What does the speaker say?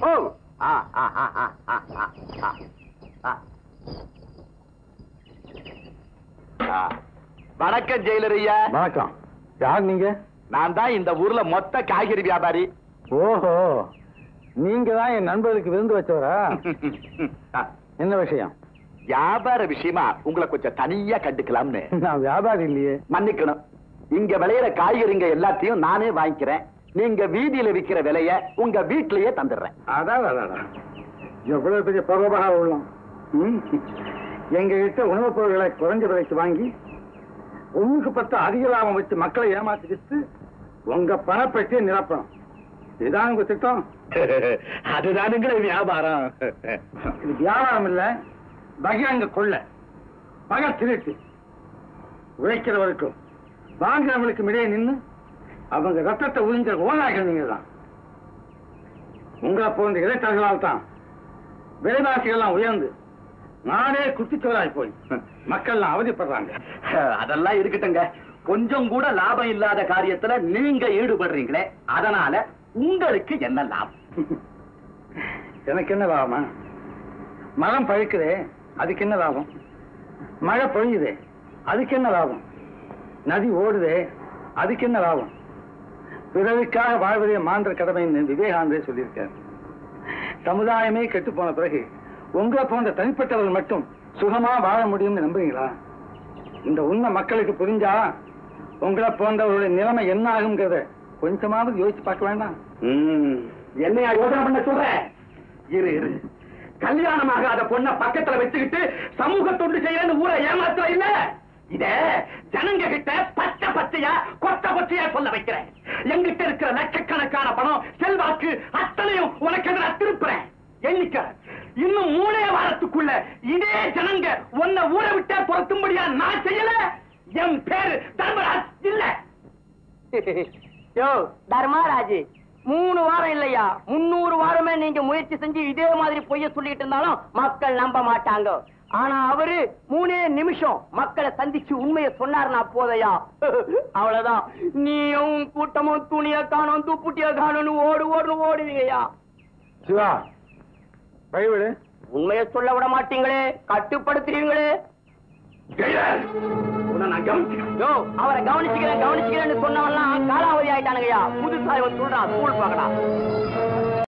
ஓ வணக்கம் ஜெயிலர் ஐயா. வணக்கம். யார் நீங்க? நான் தான் இந்த ஊர்ல மொத்த காய்கறி வியாபாரி. ஓஹோ, நீங்க தான் என் நண்பர்களுக்கு விருந்து வச்சவரா? என்ன விஷயம்? வியாபார விஷயமா உங்களை கொஞ்சம் தனியா கண்டுக்கலாம்னு. நான் வியாபாரி இல்லையே. மன்னிக்கணும். இங்க விளையிற காய்கறிங்க எல்லாத்தையும் நானே வாங்கிக்கிறேன். நீங்க வீதியில விக்கிற விலைய உங்க வீட்லயே தந்துடுறேன். அதான் எவ்வளவு பெரிய பரோபகார உள்ளோம். எங்க கிட்ட உணவுப் பொருட்களை குறைஞ்ச விலைக்கு வாங்கி ஒன்றுக்கு 10 அதிக லாபம் வச்சு மக்களை ஏமாத்திக்கிட்டு உங்க பணப்பட்டியை நிரப்பணும். இதுதான் உங்க திட்டம். அதுதானுங்களே வியாபாரம். இது வியாபாரம் இல்ல, பகிரங்க கொள்ள, பக திருட்டு. உழைக்கிறவருக்கும் வாங்குறவங்களுக்கும் இடையே நின்று அவங்க ரத்தத்தை உறிஞ்ச ஓனாக்கள் நீங்க தான். உங்களை போன்ற இளைஞர்களால் தான் விலைவாசிகள்லாம் உயர்ந்து நானே குட்டிச்சோராய் போய் மக்கள் அவதிப்படுறாங்க. அதெல்லாம் இருக்கட்டுங்க. கொஞ்சம் கூட லாபம் இல்லாத காரியத்துல நீங்க ஈடுபடுறீங்களே, அதனால உங்களுக்கு என்ன லாபம்? எனக்கு என்ன லாபமா? மரம் பழுக்குதே, அதுக்கு என்ன லாபம்? மழை பொழியுதே, அதுக்கு என்ன லாபம்? நதி ஓடுதே, அதுக்கு என்ன லாபம்? பிறருக்காக வாழ்வதே மாந்திர கடமைன்னு விவேகானந்தே சொல்லியிருக்கார். சமுதாயமே கெட்டு போன பிறகு உங்களை போன்ற தனிப்பட்டவர்கள் மட்டும் சுகமா வாழ முடியும்னு நம்புறீங்களா? இந்த உண்மை மக்களுக்கு புரிஞ்சா உங்களை போன்றவர்களுடைய நிலைமை என்ன ஆகுங்கிறத கொஞ்சமாவது யோசிச்சு பார்க்க வேண்டாம். என்னையா யோசனை பண்ண சொல்றேன்? இரு இரு. கல்யாணமாகாத பொண்ண பக்கத்துல வச்சுக்கிட்டு சமூக தொண்டு செய்யறன்னு ஊரை ஏமாத்துற இல்ல. இத ஜனங்க கிட்ட பச்சை பச்சையா கொத்த கொச்சையா சொல்ல வைக்கிறேன். எங்கிட்ட இருக்கிற லட்சக்கணக்கான பணம் செல்வாக்கு அத்தனையும் உனக்கு நான் திருப்புறேன். எண்ணிக்க இன்னும் 3 வாரத்துக்குள்ள இதே ஜனங்க உன்னை ஊரை விட்டே பொறுத்தும்படியா நான் செய்யல. என் பேரு தர்மராஜ் இல்ல. யோ தர்மராஜ், 3 வாரம் இல்லையா 300 வாரமே நீங்க முயற்சி செஞ்சு இதே மாதிரி பொய்ய சொல்லிட்டு இருந்தாலும் மக்கள் நம்ப மாட்டாங்க. ஆனா அவரு 3 நிமிஷம் மக்களை சந்திச்சு உண்மையை சொன்னார்னா போதையா, அவ்வளவுதான் நீயும் கூட்டமும் துணிய காணும் துப்புட்டிய காணும்னு ஓடுவீங்கய்யா. சிவா, வழிவிடு. உண்மையை சொல்ல விட மாட்டீங்களே, கட்டுப்படுத்துறீங்களே. அவரை கவனிச்சுக்கிறேன்னு சொன்னவெல்லாம் காலாவதி ஆயிட்டானுங்கய்யா. புதுசா இவன் சொல்றான், ஸ்கூல் பார்க்கலாம்.